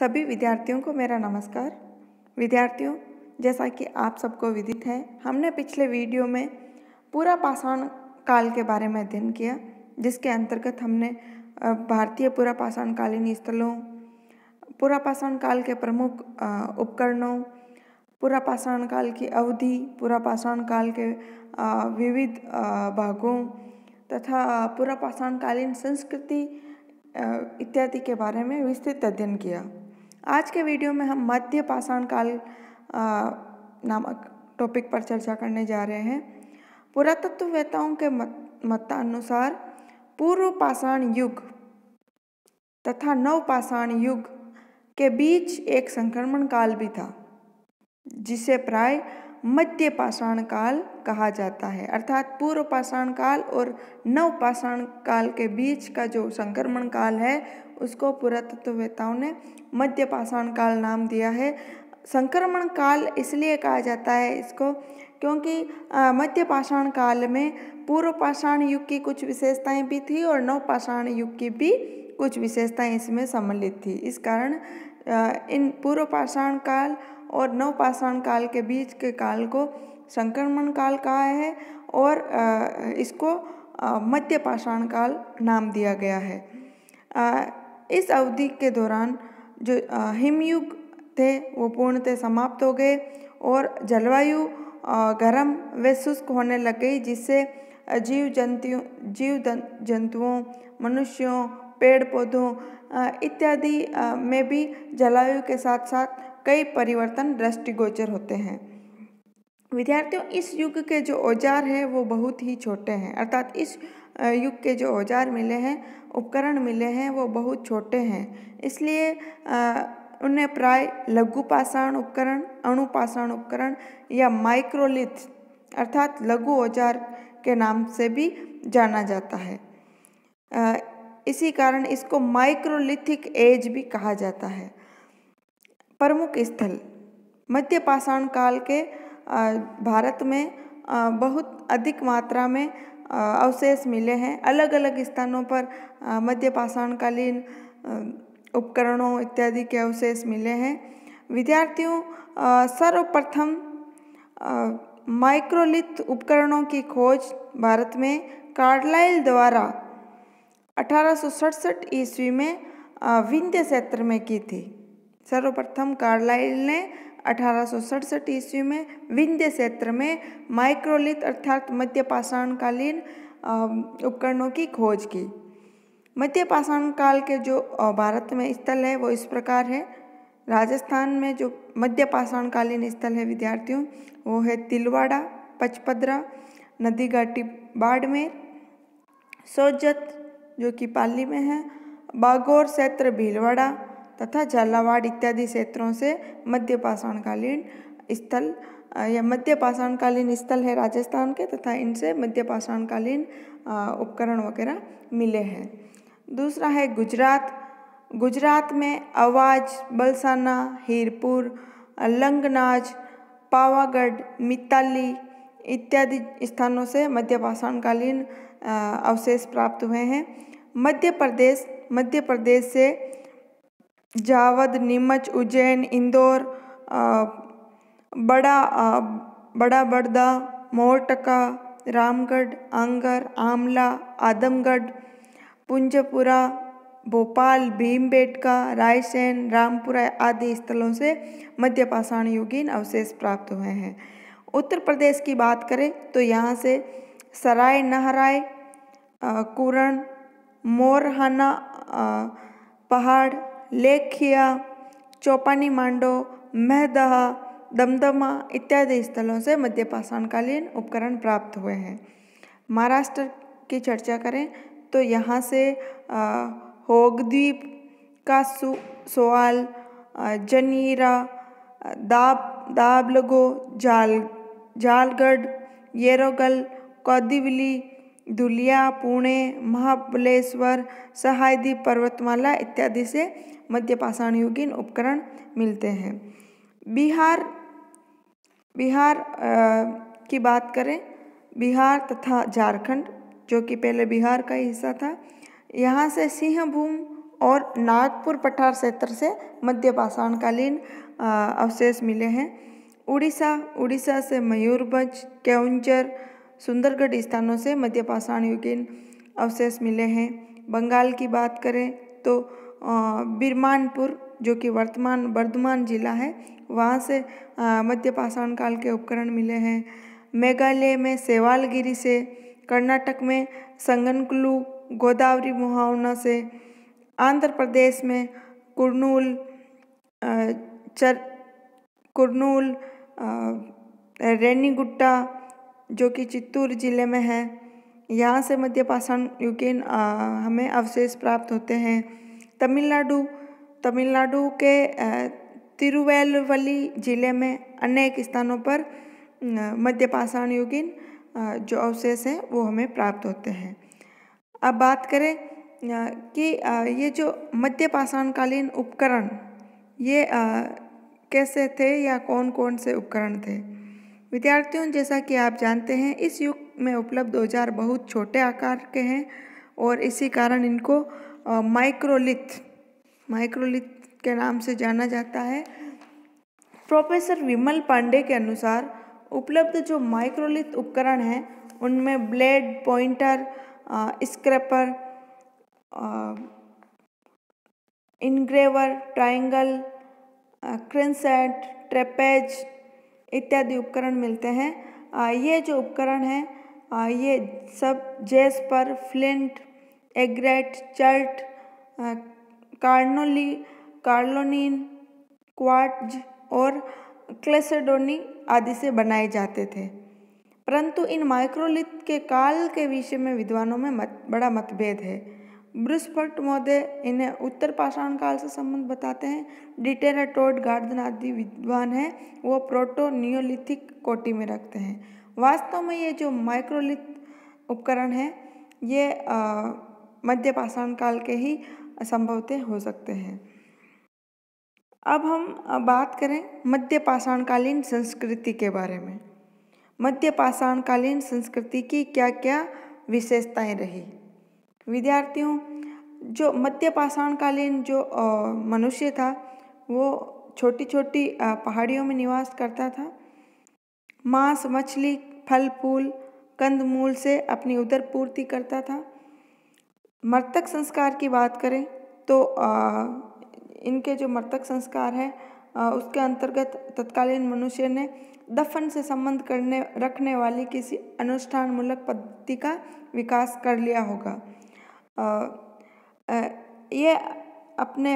सभी विद्यार्थियों को मेरा नमस्कार। विद्यार्थियों, जैसा कि आप सबको विदित है, हमने पिछले वीडियो में पूरा पाषाण काल के बारे में अध्ययन किया, जिसके अंतर्गत हमने भारतीय पूरा पाषाणकालीन स्थलों, पूरा पाषाण काल के प्रमुख उपकरणों, पूरा पाषाण काल की अवधि, पूरा पाषाण काल के विविध भागों तथा पूरा पाषाणकालीन संस्कृति इत्यादि के बारे में विस्तृत अध्ययन किया। आज के वीडियो में हम मध्य पाषाण काल नामक टॉपिक पर चर्चा करने जा रहे हैं। पुरातत्ववेत्ताओं के मतानुसार पूर्व पाषाण युग तथा नव पाषाण युग के बीच एक संक्रमण काल भी था, जिसे प्राय मध्य पाषाण काल कहा जाता है। अर्थात पूर्व पाषाण काल और नव पाषाण काल के बीच का जो संक्रमण काल है, उसको पुरातत्ववेत्ताओं ने मध्य पाषाण काल नाम दिया है। संक्रमण काल इसलिए कहा जाता है इसको, क्योंकि मध्य पाषाण काल में पूर्व पाषाण युग की कुछ विशेषताएं भी थी और नव पाषाण युग की भी कुछ विशेषताएं इसमें सम्मिलित थी। इस कारण इन पूर्व पाषाण काल और नव पाषाण काल के बीच के काल को संक्रमण काल कहा है और इसको मध्य पाषाण काल नाम दिया गया है। इस अवधि के दौरान जो हिमयुग थे वो पूर्णतः समाप्त हो गए और जलवायु गर्म व शुष्क होने लग गई, जिससे जीव जंतुओं, मनुष्यों, पेड़ पौधों इत्यादि में भी जलवायु के साथ साथ कई परिवर्तन दृष्टिगोचर होते हैं। विद्यार्थियों, इस युग के जो औजार हैं वो बहुत ही छोटे हैं। अर्थात इस युग के जो औजार मिले हैं, उपकरण मिले हैं, वो बहुत छोटे हैं। इसलिए उन्हें प्राय लघु पाषाण उपकरण, अणु पाषाण उपकरण या माइक्रोलिथ अर्थात लघु औजार के नाम से भी जाना जाता है। इसी कारण इसको माइक्रोलिथिक एज भी कहा जाता है। प्रमुख स्थल मध्य पाषाण काल के भारत में बहुत अधिक मात्रा में अवशेष मिले हैं। अलग अलग स्थानों पर मध्य पाषाणकालीन उपकरणों इत्यादि के अवशेष मिले हैं। विद्यार्थियों, सर्वप्रथम माइक्रोलिथ उपकरणों की खोज भारत में कार्लाइल द्वारा 1867 ईस्वी में विंध्य क्षेत्र में की थी। सर्वप्रथम कार्लाइल ने 1867 ईस्वी में विंध्य क्षेत्र में माइक्रोलिथ अर्थात मध्य पाषाणकालीन उपकरणों की खोज की। मध्य पाषाण काल के जो भारत में स्थल है वो इस प्रकार है। राजस्थान में जो मध्य पाषाणकालीन स्थल है विद्यार्थियों, वो है तिलवाड़ा, पचपदरा, नदी घाटी बाड़मेर, सोजत जो कि पाली में है, बागौर क्षेत्र भीलवाड़ा तथा झालावाड़ इत्यादि क्षेत्रों से मध्य पाषाणकालीन स्थल या मध्य पाषाणकालीन स्थल है राजस्थान के, तथा इनसे मध्य पाषाणकालीन उपकरण वगैरह मिले हैं। दूसरा है गुजरात। गुजरात में अवाज, बलसाना, हीरपुर, लंगनाज, पावागढ़, मिताली इत्यादि स्थानों से मध्य पाषाणकालीन अवशेष प्राप्त हुए हैं। मध्य प्रदेश से जावद, नीमच, उज्जैन, इंदौर, बड़ा बड़दा, मोरटका, रामगढ़, आंगर, आमला, आदमगढ़, पुंजपुरा, भोपाल, भीमबेटका, रायसेन, रामपुरा आदि स्थलों से मध्य पाषाण युगीन अवशेष प्राप्त हुए हैं। उत्तर प्रदेश की बात करें तो यहाँ से सराय नहराय, कुरण, मोरहाना पहाड़, लेखिया, चौपानी मांडो, महदहा, दमदमा इत्यादि स्थलों से मध्य पाषाणकालीन उपकरण प्राप्त हुए हैं। महाराष्ट्र की चर्चा करें तो यहाँ से होगद्वीप का सोआल, जनीरा, दाबलगो, जालगढ़, येरोगल, कौदिवली, धुलिया, पुणे, महाबलेश्वर, सहायदी पर्वतमाला इत्यादि से मध्य पाषाण युगीन उपकरण मिलते हैं। बिहार की बात करें, बिहार तथा झारखंड जो कि पहले बिहार का ही हिस्सा था, यहाँ से सिंहभूम और नागपुर पठार क्षेत्र से मध्य पाषाणकालीन अवशेष मिले हैं। उड़ीसा से मयूरभंज, केओंझर, सुंदरगढ़ स्थानों से मध्य पाषाण युगीन अवशेष मिले हैं। बंगाल की बात करें तो बिरमानपुर, जो कि वर्तमान बर्धमान जिला है, वहाँ से मध्य पाषाण काल के उपकरण मिले हैं। मेघालय में सेवालगिरी से, कर्नाटक में संगनकुलु गोदावरी मुहावना से, आंध्र प्रदेश में कुर्नूल रेनीगुट्टा, जो कि चित्तूर जिले में है, यहाँ से मध्य पाषाण युगीन हमें अवशेष प्राप्त होते हैं। तमिलनाडु के तिरुवैलवली जिले में अनेक स्थानों पर मध्य पाषाण युगीन जो अवशेष हैं वो हमें प्राप्त होते हैं। अब बात करें कि ये जो मध्य पाषाणकालीन उपकरण ये कैसे थे या कौन कौन से उपकरण थे। विद्यार्थियों, जैसा कि आप जानते हैं, इस युग में उपलब्ध औजार बहुत छोटे आकार के हैं और इसी कारण इनको माइक्रोलिथ के नाम से जाना जाता है। प्रोफेसर विमल पांडे के अनुसार उपलब्ध जो माइक्रोलिथ उपकरण हैं उनमें ब्लेड, पॉइंटर, स्क्रैपर, इनग्रेवर, ट्रायंगल, क्रेनसेट, ट्रेपेज इत्यादि उपकरण मिलते हैं। ये जो उपकरण हैं ये सब जेस्पर, फ्लिंट, एग्रेट, चर्ट, कार्लोनीन, क्वार्ट्ज और क्लेसेडोनी आदि से बनाए जाते थे। परंतु इन माइक्रोलिथ के काल के विषय में विद्वानों में बड़ा मतभेद है। ब्रूस भट्ट महोदय इन्हें उत्तर पाषाण काल से संबंध बताते हैं। डिटेरा, टोड, गार्डन आदि विद्वान हैं वो प्रोटो नियोलिथिक कोटि में रखते हैं। वास्तव में ये जो माइक्रोलिथ उपकरण हैं ये मध्य पाषाण काल के ही संभवतः हो सकते हैं। अब हम बात करें मध्य पाषाणकालीन संस्कृति के बारे में। मध्य पाषाणकालीन संस्कृति की क्या क्या विशेषताएं रही। विद्यार्थियों, जो मध्य पाषाणकालीन जो मनुष्य था वो छोटी छोटी पहाड़ियों में निवास करता था। मांस, मछली, फल फूल, कंद मूल से अपनी उदर पूर्ति करता था। मृतक संस्कार की बात करें तो इनके जो मृतक संस्कार है उसके अंतर्गत तत्कालीन मनुष्य ने दफन से संबंध रखने वाली किसी अनुष्ठान मूलक पद्धति का विकास कर लिया होगा। ये अपने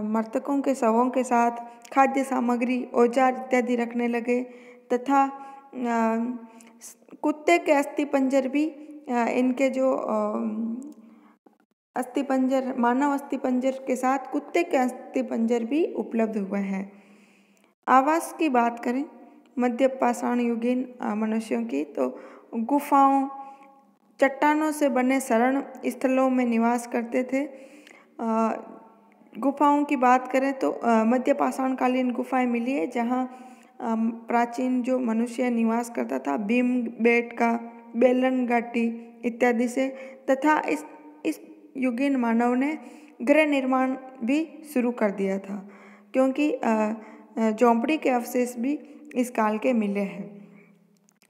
मृतकों के शवों के साथ खाद्य सामग्री, औजार इत्यादि रखने लगे तथा कुत्ते के अस्थिपंजर भी इनके जो अस्थिपंजर, मानव अस्थिपंजर के साथ कुत्ते के अस्थिपंजर भी उपलब्ध हुए हैं। आवास की बात करें मध्य पाषाण युगीन मनुष्यों की तो गुफाओं, चट्टानों से बने शरण स्थलों में निवास करते थे। गुफाओं की बात करें तो मध्य पाषाणकालीन गुफाएं मिली है जहाँ प्राचीन जो मनुष्य निवास करता था भीमबेटका, बेलन घाटी इत्यादि से, तथा इस युगीन मानव ने गृह निर्माण भी शुरू कर दिया था क्योंकि झोंपड़ी के अवशेष भी इस काल के मिले हैं।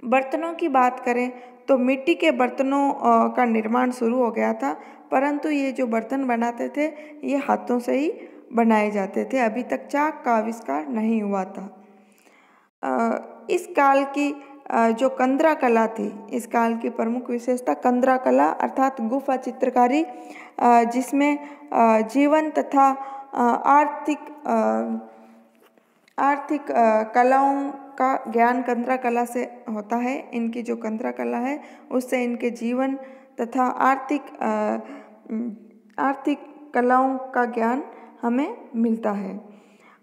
बर्तनों की बात करें तो मिट्टी के बर्तनों का निर्माण शुरू हो गया था, परंतु ये जो बर्तन बनाते थे ये हाथों से ही बनाए जाते थे। अभी तक चाक का आविष्कार नहीं हुआ था। इस काल की जो कंदरा कला थी, इस काल की प्रमुख विशेषता कंदरा कला अर्थात गुफा चित्रकारी, जिसमें जीवन तथा आर्थिक कलाओं का ज्ञान कंदरा कला से होता है। इनकी जो कंदरा कला है उससे इनके जीवन तथा आर्थिक कलाओं का ज्ञान हमें मिलता है।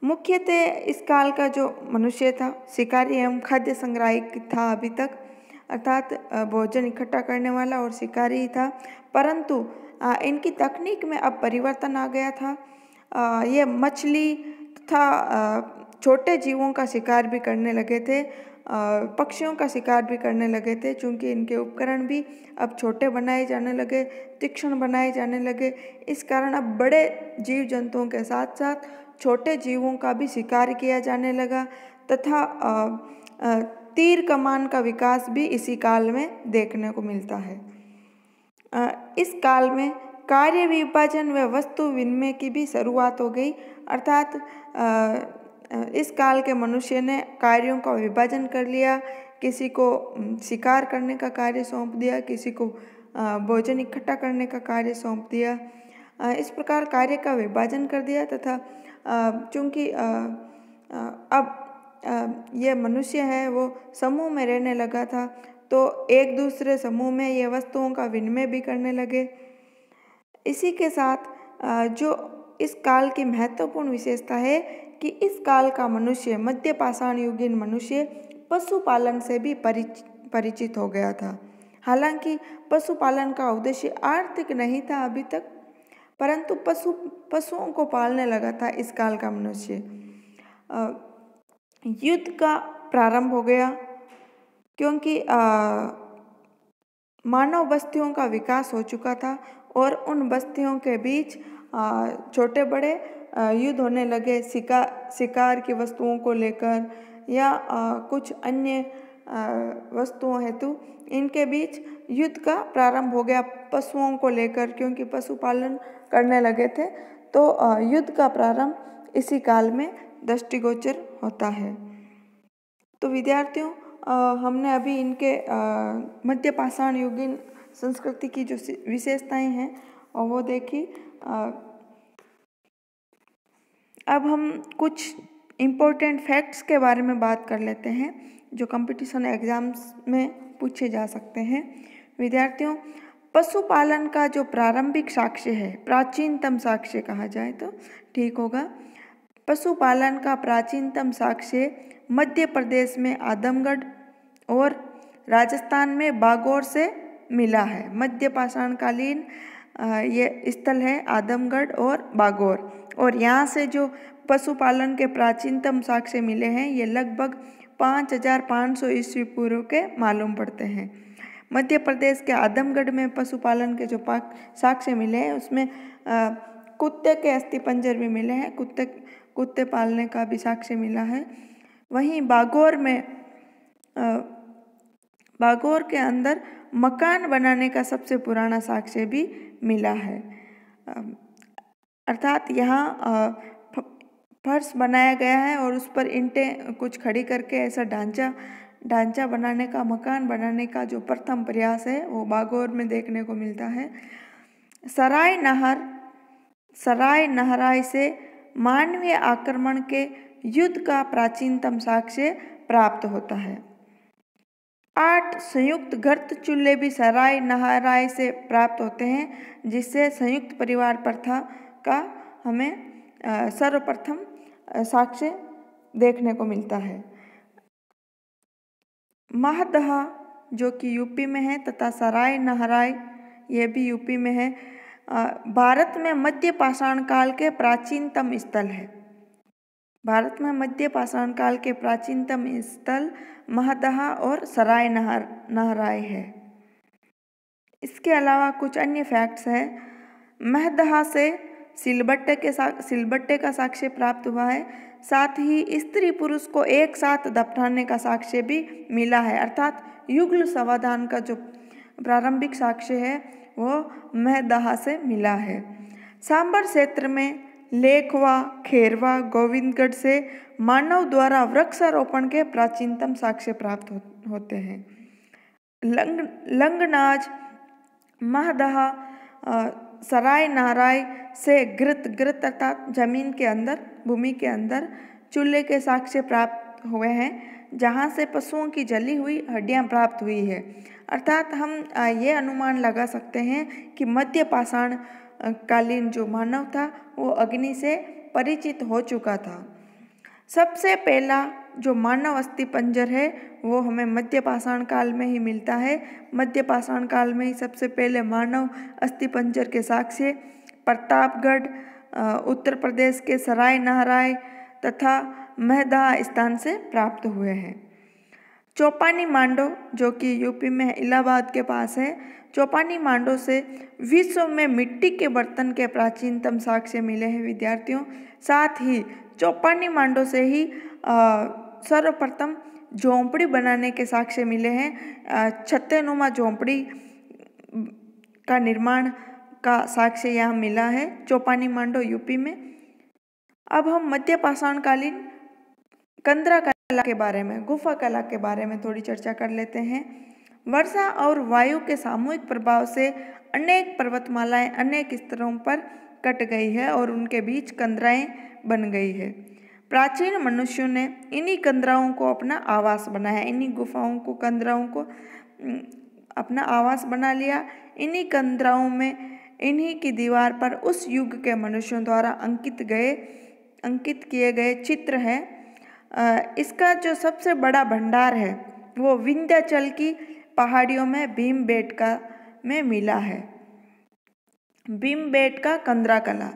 मुख्यतः इस काल का जो मनुष्य था शिकारी एवं खाद्य संग्राहक था अभी तक, अर्थात भोजन इकट्ठा करने वाला और शिकारी ही था, परंतु इनकी तकनीक में अब परिवर्तन आ गया था। ये मछली तथा छोटे जीवों का शिकार भी करने लगे थे। पक्षियों का शिकार भी करने लगे थे, चूँकि इनके उपकरण भी अब छोटे बनाए जाने लगे, तीक्ष्ण बनाए जाने लगे। इस कारण अब बड़े जीव जंतुओं के साथ साथ छोटे जीवों का भी शिकार किया जाने लगा तथा तीर कमान का विकास भी इसी काल में देखने को मिलता है। इस काल में कार्य विभाजन व वस्तु विनिमय की भी शुरुआत हो गई, अर्थात इस काल के मनुष्य ने कार्यों का विभाजन कर लिया। किसी को शिकार करने का कार्य सौंप दिया, किसी को भोजन इकट्ठा करने का कार्य सौंप दिया। इस प्रकार कार्य का विभाजन कर दिया तथा चूँकि अब ये मनुष्य है वो समूह में रहने लगा था, तो एक दूसरे समूह में ये वस्तुओं का विनिमय भी करने लगे। इसी के साथ जो इस काल की महत्वपूर्ण विशेषता है कि इस काल का मनुष्य, मध्य पाषाण युगीन मनुष्य, पशुपालन से भी परिचित हो गया था। हालांकि पशुपालन का उद्देश्य आर्थिक नहीं था अभी तक, परंतु पशुओं को पालने लगा था इस काल का मनुष्य। युद्ध का प्रारंभ हो गया, क्योंकि मानव बस्तियों का विकास हो चुका था और उन बस्तियों के बीच छोटे बड़े युद्ध होने लगे, शिकार की वस्तुओं को लेकर या कुछ अन्य वस्तुओं हेतु इनके बीच युद्ध का प्रारंभ हो गया पशुओं को लेकर, क्योंकि पशुपालन करने लगे थे। तो युद्ध का प्रारंभ इसी काल में दृष्टिगोचर होता है। तो विद्यार्थियों, हमने अभी इनके मध्य पाषाण युगीन संस्कृति की जो विशेषताएं हैं और वो देखी। अब हम कुछ इम्पोर्टेंट फैक्ट्स के बारे में बात कर लेते हैं जो कंपटीशन एग्जाम्स में पूछे जा सकते हैं। विद्यार्थियों, पशुपालन का जो प्रारंभिक साक्ष्य है, प्राचीनतम साक्ष्य कहा जाए तो ठीक होगा। पशुपालन का प्राचीनतम साक्ष्य मध्य प्रदेश में आदमगढ़ और राजस्थान में बागौर से मिला है। मध्य पाषाणकालीन ये स्थल है आदमगढ़ और बागौर, और यहाँ से जो पशुपालन के प्राचीनतम साक्ष्य मिले हैं ये लगभग 5500 ईस्वी पूर्व के मालूम पड़ते हैं। मध्य प्रदेश के आदमगढ़ में पशुपालन के जो साक्ष्य मिले हैं उसमें कुत्ते के अस्थिपंजर भी मिले हैं, कुत्ते पालने का भी साक्ष्य मिला है। वहीं बागौर के अंदर मकान बनाने का सबसे पुराना साक्ष्य भी मिला है, अर्थात यहाँ फर्श बनाया गया है और उस पर ईंटें कुछ खड़ी करके ऐसा ढांचा बनाने का, मकान बनाने का जो प्रथम प्रयास है वो बागौर में देखने को मिलता है। सराय नहराई से मानवीय आक्रमण के युद्ध का प्राचीनतम साक्ष्य प्राप्त होता है। 8 संयुक्त गर्त चूल्हे भी सराय नहराई से प्राप्त होते हैं, जिससे संयुक्त परिवार प्रथा का हमें सर्वप्रथम साक्ष्य देखने को मिलता है। महदहा जो कि यूपी में है तथा सराय नहराई ये भी यूपी में है, भारत में मध्य पाषाण काल के प्राचीनतम स्थल है। भारत में मध्य पाषाण काल के प्राचीनतम स्थल महदहा और सराय नहराई है। इसके अलावा कुछ अन्य फैक्ट्स हैं। महदहा से सिलबट्टे का साक्ष्य प्राप्त हुआ है, साथ ही स्त्री पुरुष को एक साथ दफनाने का साक्ष्य भी मिला है, अर्थात युगल समाधान का जो प्रारंभिक साक्ष्य है वो महदहा से मिला है। सांबर क्षेत्र में लेखवा, खेरवा, गोविंदगढ़ से मानव द्वारा वृक्षारोपण के प्राचीनतम साक्ष्य प्राप्त होते हैं। लंगनाज, महदहा, सराय नहराई से घृत अर्थात जमीन के अंदर, भूमि के अंदर चूल्हे के साक्ष्य प्राप्त हुए हैं, जहाँ से पशुओं की जली हुई हड्डियाँ प्राप्त हुई है। अर्थात हम ये अनुमान लगा सकते हैं कि मध्य पाषाण कालीन जो मानव था वो अग्नि से परिचित हो चुका था। सबसे पहला जो मानव अस्थिपंजर है वो हमें मध्य पाषाण काल में ही मिलता है। मध्य पाषाण काल में ही सबसे पहले मानव अस्थिपंजर के साक्ष्य प्रतापगढ़, उत्तर प्रदेश के सराय नहराई तथा महदहा स्थान से प्राप्त हुए हैं। चौपानी मांडो जो कि यूपी में है, इलाहाबाद के पास है। चौपानी मांडो से विश्व में मिट्टी के बर्तन के प्राचीनतम साक्ष्य मिले हैं विद्यार्थियों। साथ ही चौपानी मांडो से ही सर्वप्रथम झोंपड़ी बनाने के साक्ष्य मिले हैं। छत्तेनुमा झोंपड़ी का निर्माण का साक्ष्य यहाँ मिला है चौपानी मांडो यूपी में। अब हम मध्य पाषाणकालीन कंदरा कला के बारे में, गुफा कला के बारे में थोड़ी चर्चा कर लेते हैं। वर्षा और वायु के सामूहिक प्रभाव से अनेक पर्वतमालाएं अनेक स्तरों पर कट गई है और उनके बीच कंदराएं बन गई है। प्राचीन मनुष्यों ने इन्हीं कंदराओं को अपना आवास बनाया, इन्हीं गुफाओं को, कंदराओं को अपना आवास बना लिया। इन्हीं कंदराओं में, इन्हीं की दीवार पर उस युग के मनुष्यों द्वारा अंकित किए गए चित्र हैं। इसका जो सबसे बड़ा भंडार है वो विंध्याचल की पहाड़ियों में भीमबेटका में मिला है। भीमबेटका कंदरा कला,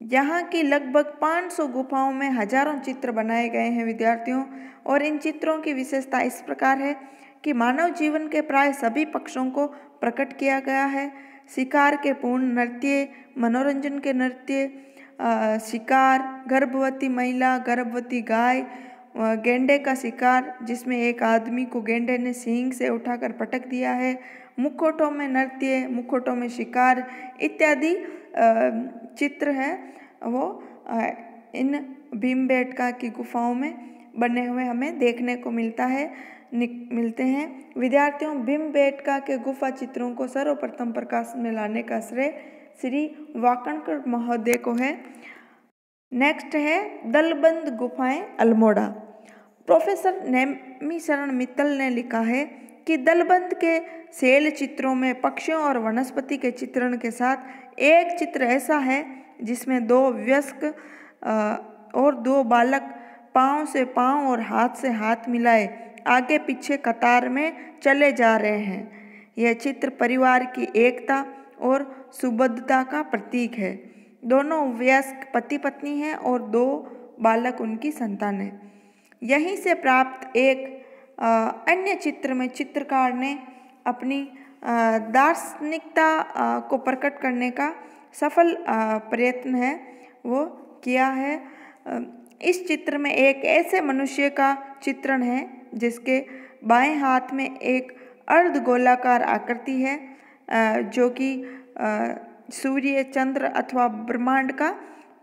यहाँ की लगभग 500 गुफाओं में हजारों चित्र बनाए गए हैं विद्यार्थियों। और इन चित्रों की विशेषता इस प्रकार है कि मानव जीवन के प्राय सभी पक्षों को प्रकट किया गया है। शिकार के पूर्ण नृत्य, मनोरंजन के नृत्य, शिकार, गर्भवती महिला, गर्भवती गाय, गेंडे का शिकार जिसमें एक आदमी को गेंडे ने सींग से उठाकर पटक दिया है, मुखौटों में नृत्य, मुखौटों में शिकार इत्यादि चित्र हैं वो इन भीमबेटका की गुफाओं में बने हुए हमें देखने को मिलते हैं विद्यार्थियों। भीमबेटका के गुफा चित्रों को सर्वप्रथम प्रकाश में लाने का श्रेय श्री वाकणकर महोदय को है। नेक्स्ट है दलबंद गुफाएं अल्मोड़ा। प्रोफेसर नेमिशरण मित्तल ने लिखा है कि दलबंद के शैल चित्रों में पक्षियों और वनस्पति के चित्रण के साथ एक चित्र ऐसा है जिसमें 2 वयस्क और 2 बालक पांव से पांव और हाथ से हाथ मिलाए आगे पीछे कतार में चले जा रहे हैं। यह चित्र परिवार की एकता और सुबद्धता का प्रतीक है। दोनों वयस्क पति पत्नी हैं और 2 बालक उनकी संतान है। यहीं से प्राप्त एक अन्य चित्र में चित्रकार ने अपनी दार्शनिकता को प्रकट करने का सफल प्रयत्न है वो किया है। इस चित्र में एक ऐसे मनुष्य का चित्रण है जिसके बाएं हाथ में एक अर्धगोलाकार आकृति है जो कि सूर्य, चंद्र अथवा ब्रह्मांड का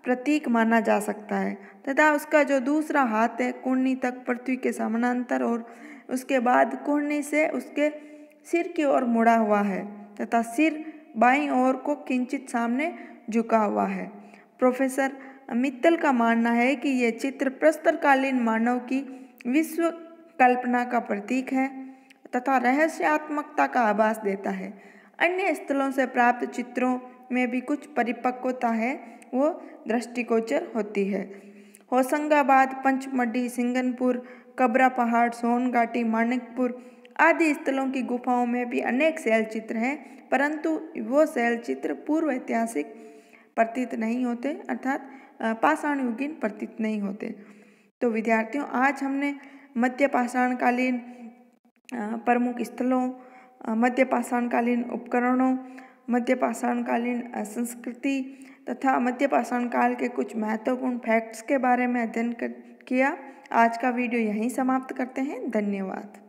प्रतीक माना जा सकता है, तथा उसका जो दूसरा हाथ है कुंडली तक पृथ्वी के समानांतर और उसके बाद कुंडली से उसके सिर की ओर मुड़ा हुआ है तथा सिर बाईं ओर को किंचित सामने झुका हुआ है। प्रोफेसर मित्तल का मानना है कि यह चित्र प्रस्तरकालीन मानव की विश्व कल्पना का प्रतीक है तथा रहस्यात्मकता का आभास देता है। अन्य स्थलों से प्राप्त चित्रों में भी कुछ परिपक्वता है वो दृष्टिगोचर होती है। होशंगाबाद, पंचमढ़ी, सिंगनपुर, कबरा पहाड़, सोन घाटी, मानिकपुर आदि स्थलों की गुफाओं में भी अनेक शैल चित्र हैं, परंतु वो शैल चित्र पूर्व ऐतिहासिक प्रतीत नहीं होते, अर्थात पाषाण युगीन प्रतीत नहीं होते। तो विद्यार्थियों, आज हमने मध्य पाषाणकालीन प्रमुख स्थलों, मध्य पाषाणकालीन उपकरणों, मध्य पाषाणकालीन संस्कृति तथा मध्य पाषाण काल के कुछ महत्वपूर्ण फैक्ट्स के बारे में अध्ययन किया। आज का वीडियो यहीं समाप्त करते हैं। धन्यवाद।